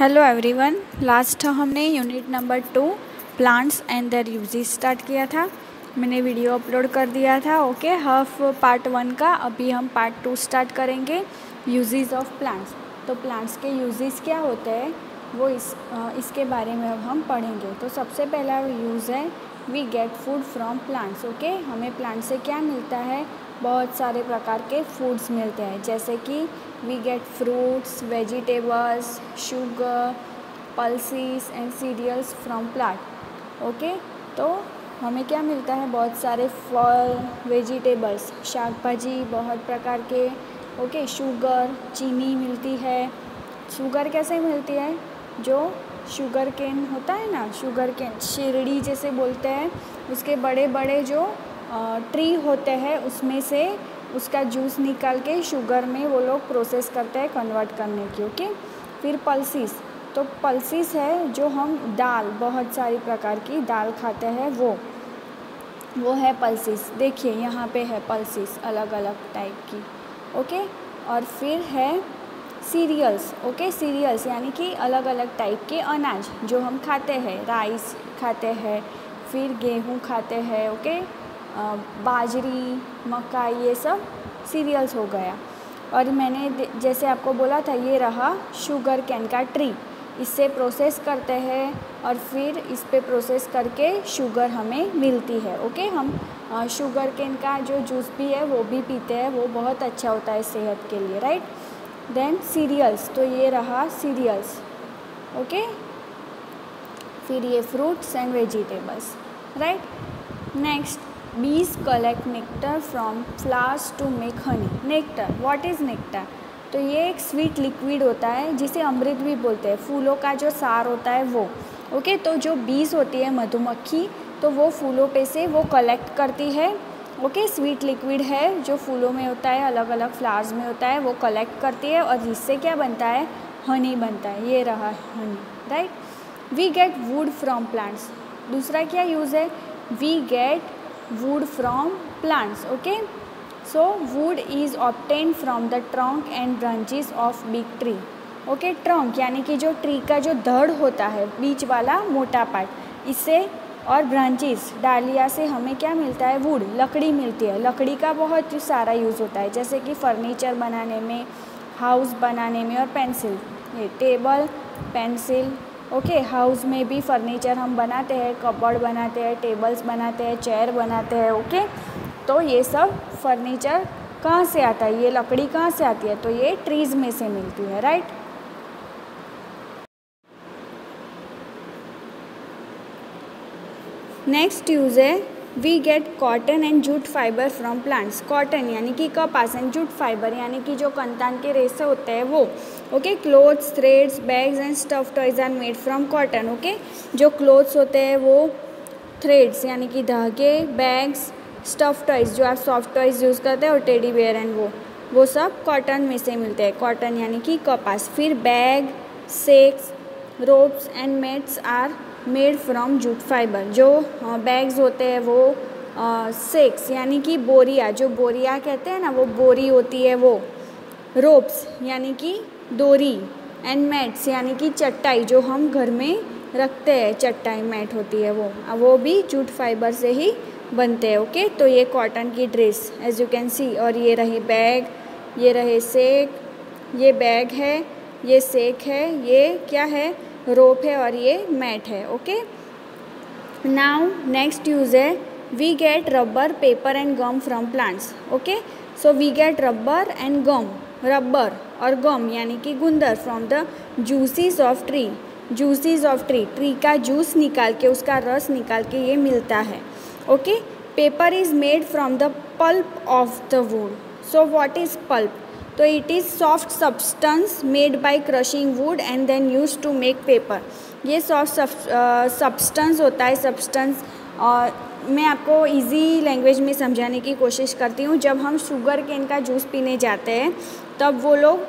Hello everyone. Last हमने unit number 2 plants and their uses start किया था। मैंने वीडियो अपलोड कर दिया था। ओके, हाफ पार्ट 1 का। अभी हम पार्ट 2 स्टार्ट करेंगे, यूजेस ऑफ प्लांट्स। तो प्लांट्स के यूजेस क्या होते हैं वो इसके बारे में अब हम पढ़ेंगे। तो सबसे पहला यूज़ है we get food from plants. Okay, हमें प्लांट से क्या मिलता है? बहुत सारे प्रकार के फूड्स मिलते हैं, जैसे कि we get fruits, vegetables, sugar, pulses and cereals from plant. Okay, तो हमें क्या मिलता है? बहुत सारे फल, वेजिटेबल्स, शाक भाजी, बहुत प्रकार के। ओके, शुगर, चीनी मिलती है। शुगर कैसे मिलती है? जो शुगर केन होता है ना, शुगर केन शिरडी जैसे बोलते हैं, उसके बड़े बड़े जो ट्री होते हैं उसमें से उसका जूस निकाल के शुगर में वो लोग प्रोसेस करते हैं कन्वर्ट करने की। ओके, फिर पल्सेस। तो पल्सेस है जो हम दाल, बहुत सारी प्रकार की दाल खाते हैं, वो है पल्सेस। देखिए यहाँ पे है पल्सेस अलग अलग टाइप की। ओके, और फिर है सीरियल्स। ओके, सीरियल्स यानी कि अलग अलग टाइप के अनाज जो हम खाते हैं। राइस खाते हैं, फिर गेहूँ खाते हैं। ओके, बाजरी, मक्का, ये सब सीरियल्स हो गया। और मैंने जैसे आपको बोला था, ये रहा शुगर कैन का ट्री। इससे प्रोसेस करते हैं और फिर इस पे प्रोसेस करके शुगर हमें मिलती है। ओके, हम शुगर कैन का जो जूस भी है वो भी पीते हैं, वो बहुत अच्छा होता है सेहत के लिए, राइट। देन सीरियल्स, तो ये रहा सीरियल्स। ओके, फिर ये fruits and vegetables, right. Next, bees collect nectar from flowers to make honey. Nectar, what is nectar? तो ये एक स्वीट लिक्विड होता है जिसे अमृत भी बोलते हैं। फूलों का जो सार होता है वो। ओके, तो जो बीज होती है, मधुमक्खी, तो वो फूलों पे से वो कलेक्ट करती है। ओके, स्वीट लिक्विड है जो फूलों में होता है, अलग अलग फ्लावर्स में होता है, वो कलेक्ट करती है और इससे क्या बनता है? हनी बनता है। ये रहा honey, right. We get wood from plants. दूसरा क्या यूज़ है? We get wood from plants. Okay, so wood is obtained from the trunk and branches of big tree. Okay, trunk यानी कि जो ट्री का जो धड़ होता है, बीच वाला मोटा पार्ट, इससे, और ब्रांचेस, डालिया से हमें क्या मिलता है? वुड, लकड़ी मिलती है। लकड़ी का बहुत सारा यूज़ होता है, जैसे कि फर्नीचर बनाने में, हाउस बनाने में, और पेंसिल, ये टेबल, पेंसिल। ओके, हाउस में भी फर्नीचर हम बनाते हैं, कपबोर्ड बनाते हैं, टेबल्स बनाते हैं, चेयर बनाते हैं। ओके, तो ये सब फर्नीचर कहाँ से आता है? ये लकड़ी कहाँ से आती है? तो ये ट्रीज में से मिलती है, राइट। नेक्स्ट यूज है we get cotton and jute fibre from plants. Cotton यानी कि कपास, एंड जूट फाइबर यानी कि जो कंतान के रेशे होते हैं वो। Okay, clothes, threads, bags and stuff toys are made from cotton. Okay, जो क्लोथ्स होते हैं वो थ्रेड्स यानी कि धागे, बैग्स, स्टफ टॉयज जो आप सॉफ्ट टॉयज यूज़ करते हैं, और टेडी बेयर एंड वो सब कॉटन में से मिलते हैं। कॉटन यानी कि कपास। फिर bag, sacks, ropes and mats are made from jute fibre. जो बैग्स होते हैं वो सेक्स यानी कि बोरिया, जो बोरिया कहते हैं ना, वो बोरी होती है वो। रोप्स यानी कि डोरी, एंड मैट्स यानी कि चटाई, जो हम घर में रखते हैं, चटाई मैट होती है वो भी जूट फाइबर से ही बनते हैं। ओके, तो ये कॉटन की dress as you can see. और ये रही बैग, ये रहे सेक, ये बैग है, ये सेक है, ये क्या है? रोप है, और ये मैट है। ओके, नाउ नेक्स्ट यूज है we get rubber, paper and gum from plants. Okay, so we get rubber and gum, rubber और गम यानी कि गुंदर, from the juices of tree. Juices of tree, tree का juice निकाल के, उसका रस निकाल के ये मिलता है। Okay, paper is made from the pulp of the wood. So what is pulp? तो it is soft substance made by crushing wood and then use to make paper. ये सॉफ्ट सब्सटेंस होता है। सब्सटेंस, और मैं आपको easy language में समझाने की कोशिश करती हूँ। जब हम शुगर केन का जूस पीने जाते हैं तब वो लोग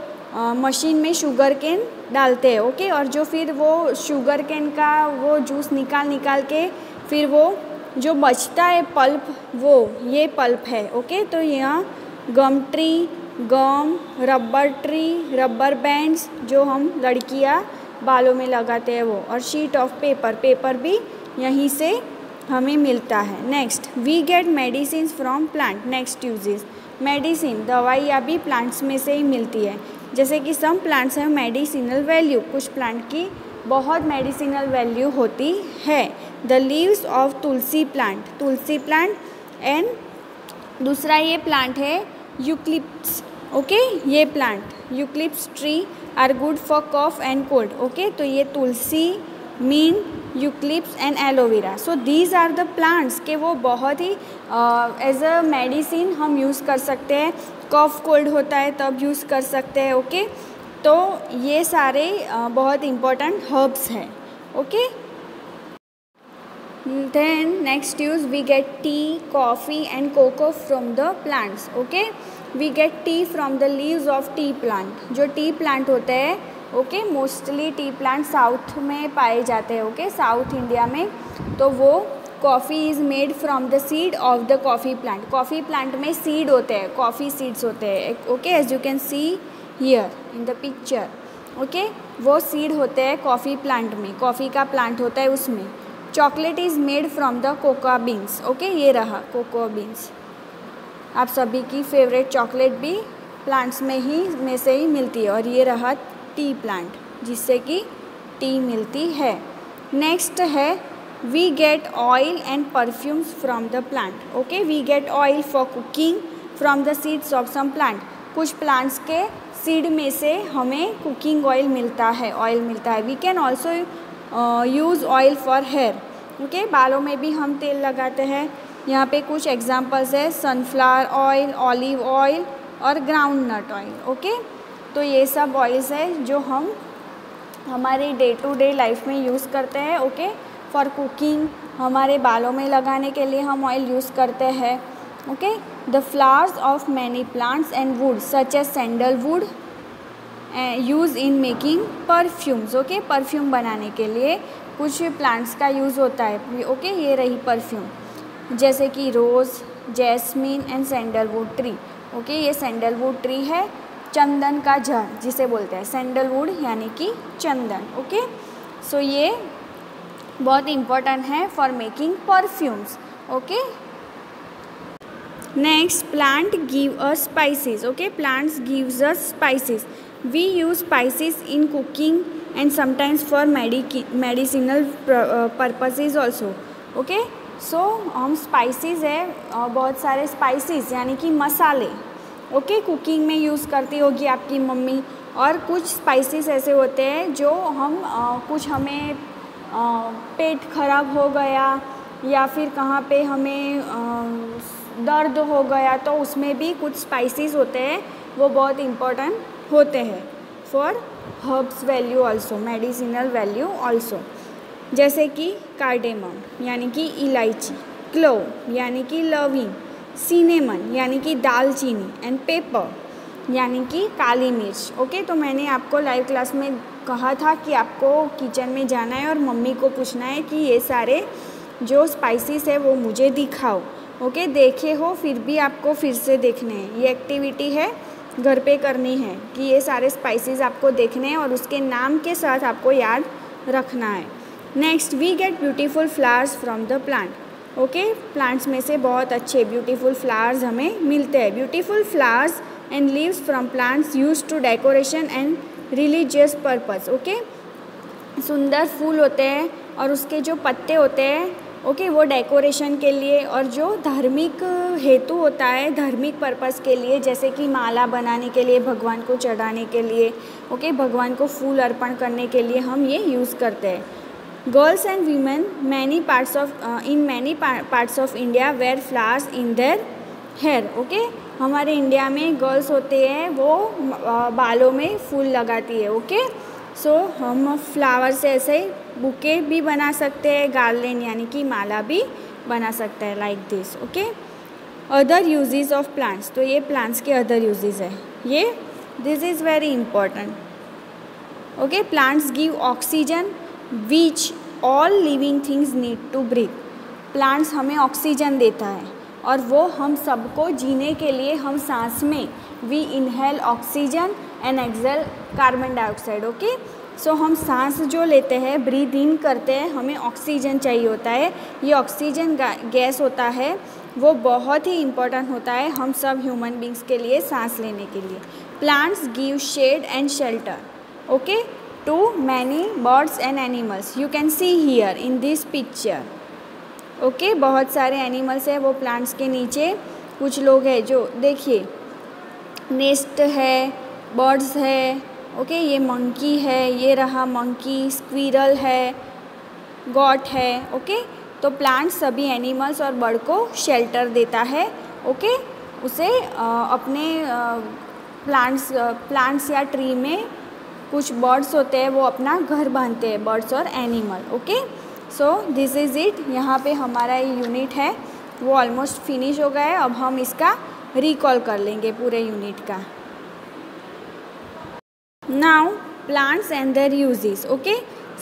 मशीन में शुगर केन डालते हैं। ओके, और जो फिर वो शुगर केन का वो जूस निकाल के फिर वो जो बचता है पल्प, वो ये पल्प है। ओके, तो यहाँ गम ट्री, गम, रबर ट्री, रबर बैंड्स जो हम लड़कियाँ बालों में लगाते हैं वो, और शीट ऑफ पेपर, पेपर भी यहीं से हमें मिलता है। Next, we get medicine from plant. Next uses, medicine, दवाइयाँ भी प्लांट्स में से ही मिलती है। जैसे कि सम प्लांट्स हैं मेडिसिनल वैल्यू, कुछ प्लांट की बहुत मेडिसिनल वैल्यू होती है। The leaves of tulsi plant, tulsi plant, and दूसरा ये प्लांट है यूकलिप्स। ओके, ये plant eucalyptus tree are good for cough and cold. Okay, तो ये tulsi, mean, eucalyptus and aloe vera, so these are the plants के वो बहुत ही एज अ मेडिसिन हम यूज़ कर सकते हैं। कफ कोल्ड होता है तब यूज़ कर सकते हैं। ओके, तो ये सारे बहुत इम्पोर्टेंट हर्ब्स हैं। Okay, then next use, we get tea, coffee and cocoa from the plants. Okay, we get tea from the leaves of tea plant. जो टी प्लांट होते हैं, okay, mostly T plant south में पाए जाते हैं। Okay, south India में, तो वो coffee is made from the seed of the coffee plant. Coffee plant में सीड होते हैं, कॉफ़ी सीड्स होते हैं। Okay, as you can see here in the picture. Okay, वो सीड होते हैं कॉफ़ी प्लांट में, कॉफ़ी का प्लांट होता है उसमें। Chocolate is made from the cocoa beans. Okay, ये रहा कोकोआ बीन्स। आप सभी की फेवरेट चॉकलेट भी प्लांट्स में से ही मिलती है। और ये रहा टी प्लांट, जिससे कि टी मिलती है। नेक्स्ट है we get oil and perfumes from the plant. Okay, we get oil for cooking from the seeds of some plant. कुछ प्लांट्स के सीड में से हमें कुकिंग ऑयल मिलता है, ऑयल मिलता है। We can also use oil for hair. Okay, बालों में भी हम तेल लगाते हैं। यहाँ पे कुछ एग्जांपल्स है, सनफ्लावर ऑयल, ऑलिव ऑयल और ग्राउंड नट ऑयल। ओके, तो ये सब ऑयल्स है जो हम हमारे डे टू डे लाइफ में यूज़ करते हैं। ओके, फॉर कुकिंग, हमारे बालों में लगाने के लिए हम ऑयल यूज़ करते हैं। Okay, the flowers of many plants and wood such as sandalwood use in making perfumes. Okay, perfume बनाने के लिए कुछ प्लांट्स का यूज़ होता है। ओके, ये रही परफ्यूम, जैसे कि rose, jasmine and sandalwood tree. Okay, ये सैंडलवुड ट्री है, चंदन का झाड़ जिसे बोलते हैं, सैंडलवुड यानी कि चंदन। ओके, सो ये बहुत इम्पोर्टेंट है for making perfumes. Okay, next, plant give us spices. Okay, plants gives us spices. We use spices in cooking and sometimes for medicinal purposes also. Okay, so हम spices है, बहुत सारे spices यानी कि मसाले, ओके, कुकिंग में use करती होगी आपकी मम्मी। और कुछ स्पाइसेस ऐसे होते हैं जो हम कुछ हमें पेट खराब हो गया या फिर कहाँ पे हमें दर्द हो गया, तो उसमें भी कुछ स्पाइसेस होते हैं, वो बहुत इम्पोर्टेंट होते हैं for herbs value also, medicinal value also. जैसे कि कार्डेमम यानी कि इलायची, क्लोव यानी कि लविंग, सिनेमन यानी कि दालचीनी, एंड पेपर यानी कि काली मिर्च। ओके, तो मैंने आपको लाइव क्लास में कहा था कि आपको किचन में जाना है और मम्मी को पूछना है कि ये सारे जो स्पाइसेस है वो मुझे दिखाओ। ओके, देखे हो फिर भी आपको फिर से देखने हैं। ये एक्टिविटी है, घर पे करनी है कि ये सारे स्पाइसेस आपको देखने हैं और उसके नाम के साथ आपको याद रखना है। Next, we get beautiful flowers from the plant. Okay, plants में से बहुत अच्छे ब्यूटीफुल फ्लावर्स हमें मिलते हैं। Beautiful flowers and leaves from plants use to decoration and religious purpose. Okay, सुंदर फूल होते हैं और उसके जो पत्ते होते हैं, ओके, वो डेकोरेशन के लिए और जो धार्मिक हेतु होता है, धार्मिक पर्पस के लिए, जैसे कि माला बनाने के लिए, भगवान को चढ़ाने के लिए, ओके, भगवान को फूल अर्पण करने के लिए हम ये यूज़ करते हैं। Girls and women many parts of India wear flowers in their hair. Okay, हमारे इंडिया में गर्ल्स होते हैं वो बालों में फूल लगाती है। ओके, सो हम फ्लावर से ऐसे बुके भी बना सकते हैं, गार्लेंड यानी कि माला भी बना सकते हैं, like this. Okay, other uses of plants, तो ये प्लांट्स के अदर यूजेस है, ये this is very important. Okay, plants give oxygen which all living things need to breathe. Plants हमें ऑक्सीजन देता है और वो हम सबको जीने के लिए, हम सांस में we inhale oxygen and exhale carbon dioxide. Okay, so हम सांस जो लेते हैं, ब्रीद इन करते हैं, हमें ऑक्सीजन चाहिए होता है। ये ऑक्सीजन गैस होता है, वो बहुत ही इम्पोर्टेंट होता है हम सब ह्यूमन बींग्स के लिए सांस लेने के लिए। Plants give shade and shelter, okay, to many birds and animals. You can see here in this picture, okay. बहुत सारे एनिमल्स हैं वो प्लांट्स के नीचे, कुछ लोग हैं जो देखिए नेस्ट है, बर्ड्स है, ओके। ये मंकी है, ये रहा मंकी, स्क्विरल है, गॉट है, ओके। तो प्लांट्स सभी एनिमल्स और बर्ड को शेल्टर देता है, ओके। उसे अपने प्लांट्स या ट्री में कुछ बर्ड्स होते हैं वो अपना घर बांधते हैं, बर्ड्स और animal, okay. So this is it. यहाँ पे हमारा ये यूनिट है वो ऑलमोस्ट फिनिश हो गया है। अब हम इसका रिकॉल कर लेंगे पूरे यूनिट का। Now plants and their uses, okay.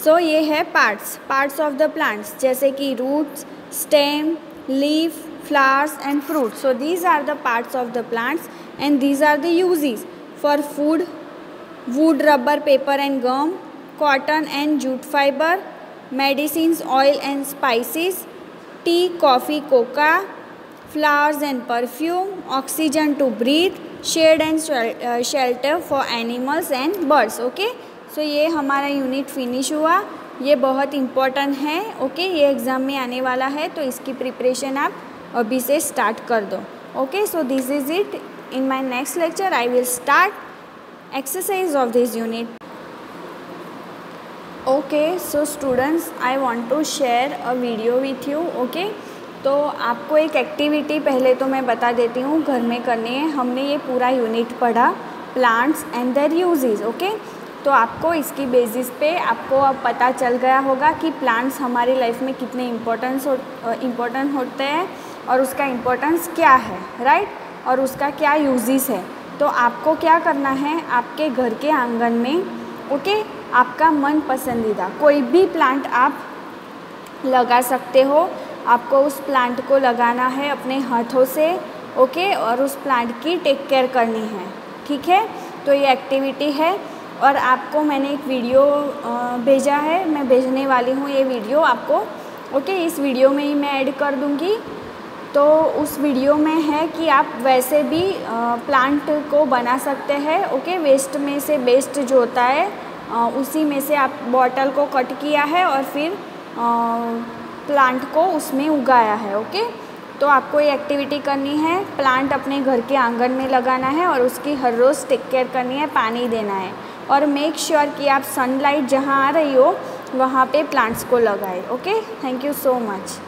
So ये है पार्ट्स ऑफ द प्लांट्स, जैसे कि roots, stem, leaf, flowers and fruit. So these are the parts of the plants and these are the uses for food: wood, rubber, paper and gum; cotton and jute fiber; medicines, oil and spices; tea, coffee, coca; flowers and perfume; oxygen to breathe; shade and shelter for animals and birds, okay. So ये हमारा unit finish हुआ। ये बहुत important है, okay. ये exam में आने वाला है तो इसकी प्रिपरेशन आप अभी से स्टार्ट कर दो, okay. So this is it. In my next lecture I will start exercise of this unit, okay. So students, I want to share a video with you, okay. तो आपको एक एक्टिविटी पहले तो मैं बता देती हूँ घर में करनी है। हमने ये पूरा यूनिट पढ़ा, plants and their uses, okay. तो आपको इसकी बेसिस पे आपको अब पता चल गया होगा कि प्लांट्स हमारी लाइफ में कितने इम्पोर्टेंट होते हैं और उसका इम्पोर्टेंस क्या है, राइट, और उसका क्या यूजेस है। तो आपको क्या करना है, आपके घर के आंगन में, ओके, आपका मन पसंदीदा कोई भी प्लांट आप लगा सकते हो। आपको उस प्लांट को लगाना है अपने हाथों से, ओके, और उस प्लांट की टेक केयर करनी है, ठीक है। तो ये एक्टिविटी है और आपको मैंने एक वीडियो भेजा है, मैं भेजने वाली हूँ ये वीडियो आपको, ओके। इस वीडियो में ही मैं ऐड कर दूँगी। तो उस वीडियो में है कि आप वैसे भी प्लांट को बना सकते हैं, ओके। वेस्ट में से बेस्ट जो होता है उसी में से आप बॉटल को कट किया है और फिर प्लांट को उसमें उगाया है, ओके। तो आपको ये एक्टिविटी करनी है, प्लांट अपने घर के आंगन में लगाना है और उसकी हर रोज़ टेक केयर करनी है, पानी देना है और मेक श्योर कि आप सनलाइट जहाँ आ रही हो वहाँ पे प्लांट्स को लगाएं, okay. Thank you so much.